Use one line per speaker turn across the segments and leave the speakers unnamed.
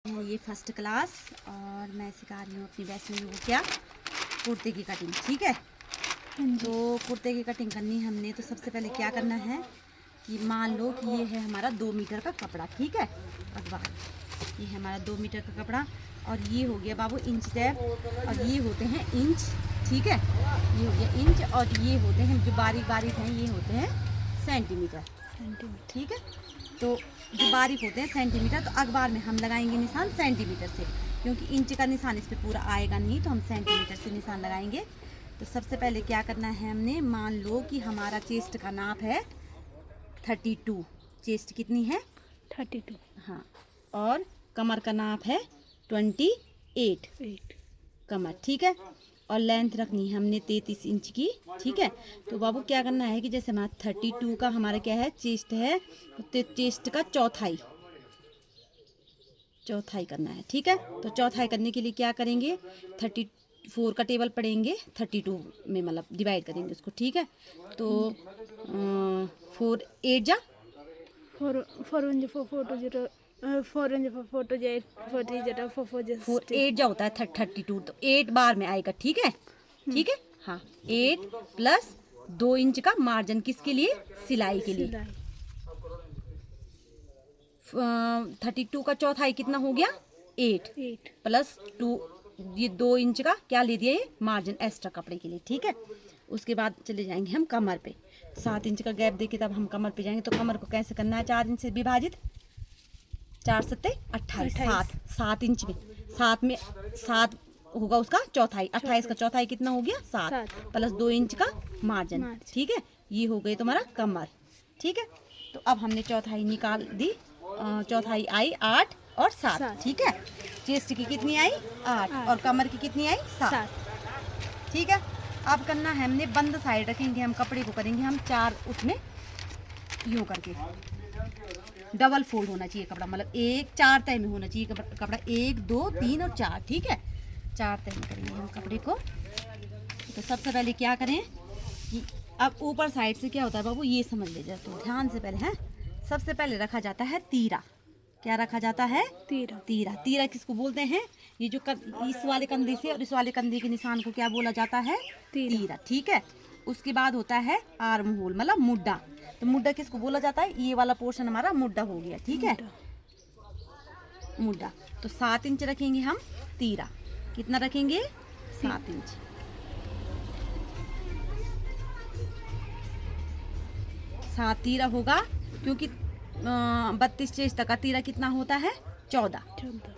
ये first class और मैं सिखा रही हूँ अपनी वैष्णवी को क्या कुर्ते की कटिंग। ठीक है, तो कुर्ते की कटिंग करनी है हमने। तो सबसे पहले क्या करना है कि मान लो कि ये है हमारा 2 मीटर का कपड़ा। ठीक है, अखबार ये है हमारा 2 मीटर का कपड़ा और ये हो गया बाबू इंच टेप और ये होते हैं इंच। ठीक है, ये हो गया इंच और ये होते हैं जो बारीक बारीक हैं ये होते हैं सेंटीमीटर। ठीक है, तो जो बारीक होते हैं सेंटीमीटर, तो अखबार में हम लगाएंगे निशान सेंटीमीटर से, क्योंकि इंच का निशान इस पर पूरा आएगा नहीं, तो हम सेंटीमीटर से निशान लगाएंगे। तो सबसे पहले क्या करना है हमने, मान लो कि हमारा चेस्ट का नाप है 32। चेस्ट कितनी है
32।
हाँ, और कमर का नाप है 28 कमर। ठीक है, और लेंथ रखनी है हमने 33 इंच की। ठीक है, तो बाबू क्या करना है कि जैसे हमारा 32 का हमारा क्या है चेस्ट है, तो चेस्ट का चौथाई करना है। ठीक है, तो चौथाई करने के लिए क्या करेंगे, 34 का टेबल पढ़ेंगे 32 में, मतलब डिवाइड करेंगे उसको। ठीक है, तो 4 8 जा
4 1 4 4 2 0 4 1 4 2 8 4 3 0 4 4
4 8 जा होता है 32, तो 8 बार में आएगा। ठीक है, ठीक है हाँ, 8 प्लस 2 इंच का मार्जिन किसके लिए, सिलाई के लिए। 32 का चौथाई कितना हो गया 8 प्लस 2, ये 2 इंच का क्या ले दिया ये मार्जिन एक्स्ट्रा कपड़े के लिए। ठीक है, उसके बाद चले जाएंगे हम कमर पे। 7 इंच का गैप देके तब हम कमर पे जाएंगे। तो कमर को कैसे करना है, 4 इंच से विभाजित, 4 सत्ते 28, 7 इंच में 7 होगा उसका चौथाई। 28 का चौथाई कितना हो गया 7 प्लस 2 इंच का मार्जिन। ठीक है, ये हो गई तुम्हारा कमर। ठीक है, तो अब हमने चौथाई निकाल दी। चौथाई आई 8 और 7। ठीक है, चेस्ट की कितनी आई 8 और कमर की कितनी आई 7। ठीक है, अब करना है हमने बंद साइड रखेंगे हम कपड़े को, करेंगे हम 4 उसमें यूँ करके डबल फोल्ड होना चाहिए कपड़ा, मतलब 4 तय में होना चाहिए कपड़ा, 1 2 3 और 4। ठीक है, 4 तय में करेंगे हम कपड़े को। तो सबसे पहले क्या करें कि अब ऊपर साइड से क्या होता है बाबू, ये समझ लीजिए तो ध्यान से पहले है। सबसे पहले रखा जाता है तीरा। क्या रखा जाता है, तीरा किसको बोलते हैं, ये जो इस वाले कंधे से और इस वाले कंधे के निशान को क्या बोला जाता है, तीरा। ठीक है, उसके बाद होता है आर्म होल, मतलब मुड्डा। तो मुड्डा किसको बोला जाता है, ये वाला पोर्शन हमारा मुड्डा हो गया। ठीक है, मुड्डा। तो 7 इंच रखेंगे हम तीरा। कितना रखेंगे 7 इंच। सात तीरा होगा, क्योंकि 32 चेस्ट तक का तीरा कितना होता है 14।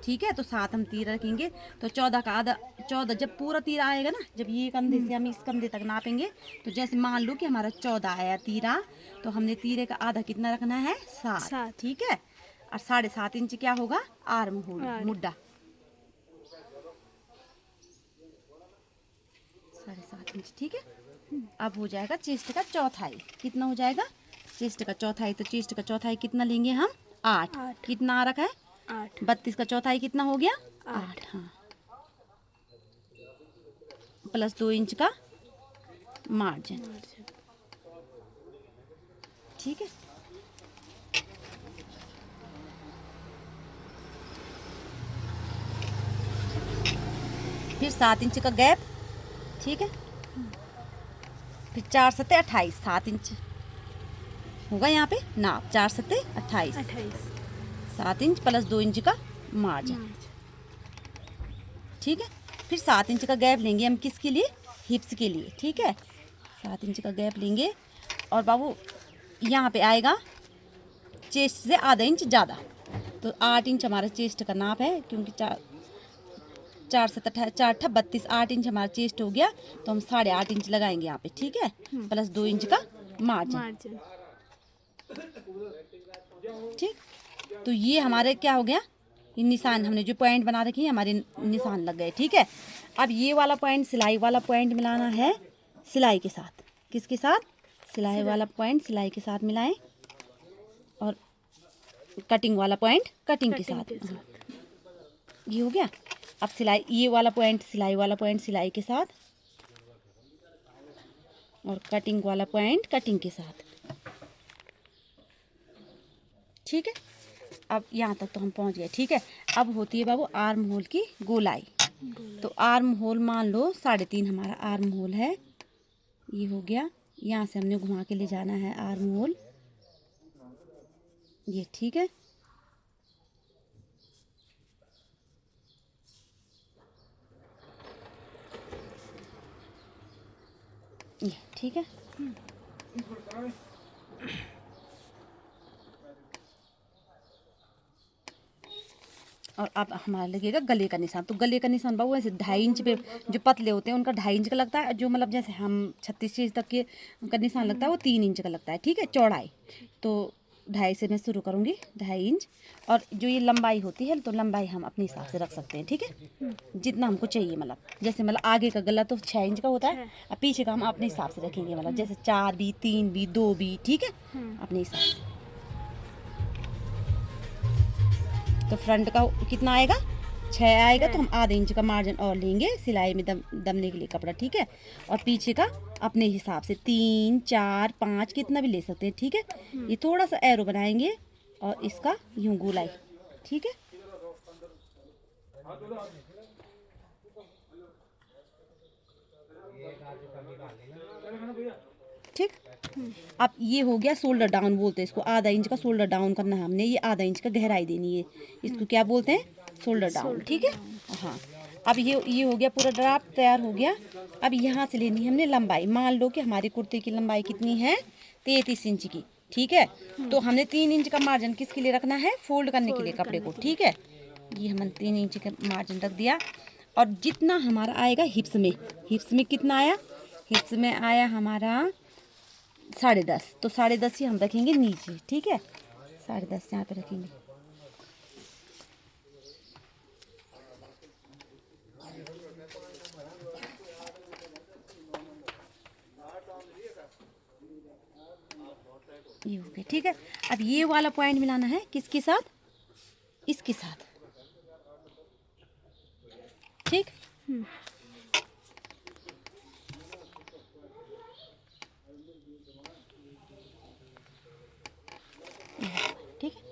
ठीक है, तो 7 हम तीरा रखेंगे। तो 14 का आधा, 14 जब पूरा तीरा आएगा ना, जब ये कंधे से हम इस कंधे तक नापेंगे, तो जैसे मान लो कि हमारा 14 आया तीरा, तो हमने तीरे का आधा कितना रखना है 7। ठीक है, और 7.5 इंच क्या होगा आर्म होल, मुड्डा। 7.5 इंच। ठीक है, अब हो जाएगा चेस्ट का चौथाई। कितना हो जाएगा चेस्ट का चौथाई, तो चेस्ट का चौथाई कितना लेंगे हम 8। कितना आ रखा है 8। 32 का चौथाई कितना हो गया 8 हाँ, प्लस 2 इंच का मार्जिन। ठीक है, फिर 7 इंच का गैप। ठीक है, फिर 4 सत्ते 28, 7 इंच होगा यहाँ पे नाप, 4 सत्ते 28, 7 इंच प्लस 2 इंच का मार्जिन। ठीक है, फिर 7 इंच का गैप लेंगे हम किसके लिए, हिप्स के लिए। ठीक है, 7 इंच का गैप लेंगे और बाबू यहाँ पे आएगा चेस्ट से आधा इंच ज़्यादा, तो 8 इंच हमारा चेस्ट का नाप है, क्योंकि 4 7 4 8 32, 8 इंच हमारा चेस्ट हो गया, तो हम 8.5 इंच लगाएंगे यहाँ पे। ठीक है, प्लस 2 इंच का मार्जिन। ठीक, तो ये हमारे क्या हो गया, ये निशान हमने जो पॉइंट बना रखी है हमारे निशान लग गए। ठीक है, अब ये वाला पॉइंट सिलाई वाला पॉइंट मिलाना है सिलाई के साथ। किसके साथ, सिलाई वाला पॉइंट सिलाई के साथ मिलाएं, और कटिंग वाला पॉइंट कटिंग के साथ। ये हो गया। अब सिलाई, ये वाला पॉइंट सिलाई वाला पॉइंट सिलाई के साथ, और कटिंग वाला पॉइंट कटिंग के साथ। ठीक है, अब यहाँ तक तो हम पहुँच गए, ठीक है। अब होती है बाबू आर्म होल की गोलाई। तो आर्म होल मान लो 3.5 हमारा आर्म होल है, ये हो गया। यहाँ से हमने घुमा के ले जाना है आर्म होल, ये ठीक है। ये ठीक है। और अब हमारा लगेगा गले का निशान। तो गले का निशान बाबू ऐसे 2.5 इंच पे, जो पतले होते हैं उनका 2.5 इंच का लगता है, जो मतलब जैसे हम 36 इंच तक के का निशान लगता है वो 3 इंच का लगता है, ठीक है, चौड़ाई। तो 2.5 से मैं शुरू करूँगी, 2.5 इंच। और जो ये लंबाई होती है तो लंबाई हम अपने हिसाब से रख सकते हैं, ठीक है, जितना हमको चाहिए। मतलब जैसे मतलब आगे का गला तो 6 इंच का होता है, और पीछे का हम अपने हिसाब से रखेंगे, मतलब जैसे 4 भी, 3 भी, 2 भी, ठीक है, अपने हिसाब से। तो फ्रंट का कितना आएगा, 6 आएगा, तो हम आधे इंच का मार्जिन और लेंगे सिलाई में दमने के लिए कपड़ा, ठीक है। और पीछे का अपने हिसाब से 3, 4, 5 कितना भी ले सकते हैं, ठीक है। ये थोड़ा सा एरो बनाएंगे और इसका यूं गोलाई, ठीक है। ठीक। अब ये हो गया शोल्डर डाउन बोलते हैं इसको, आधा इंच का शोल्डर डाउन करना है हमने, ये आधा इंच का गहराई देनी है, इसको क्या बोलते हैं, शोल्डर डाउन, ठीक है। हाँ, अब ये हो गया, पूरा ड्राफ्ट तैयार हो गया। अब यहाँ से लेनी है हमने लंबाई। मान लो कि हमारी कुर्ते की लंबाई कितनी है, 33 इंच की, ठीक है। तो हमने 3 इंच का मार्जिन किसके लिए रखना है, फोल्ड करने के लिए कपड़े को, ठीक है। ये हमने 3 इंच का मार्जिन रख दिया। और जितना हमारा आएगा हिप्स में कितना आया, हिप्स में आया हमारा 10.5। तो 10.5 ही हम रखेंगे नीचे, ठीक है, 10.5 यहाँ पे रखेंगे। ये हो गया, ठीक है। अब ये वाला पॉइंट मिलाना है किसके साथ, इसके साथ, ठीक। ठीक है।